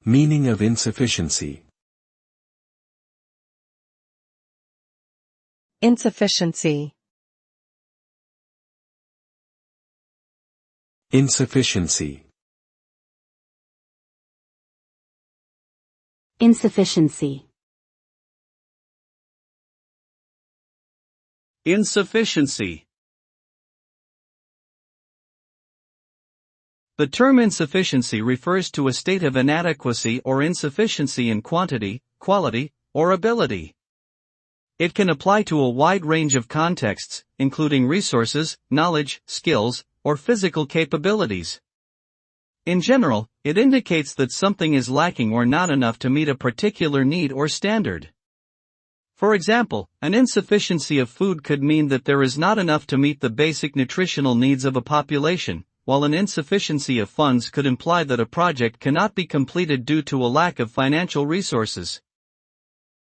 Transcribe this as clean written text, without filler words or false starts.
Meaning of insufficiency. Insufficiency. Insufficiency. Insufficiency. Insufficiency. The term insufficiency refers to a state of inadequacy or insufficiency in quantity, quality, or ability. It can apply to a wide range of contexts, including resources, knowledge, skills, or physical capabilities. In general, it indicates that something is lacking or not enough to meet a particular need or standard. For example, an insufficiency of food could mean that there is not enough to meet the basic nutritional needs of a population, while an insufficiency of funds could imply that a project cannot be completed due to a lack of financial resources.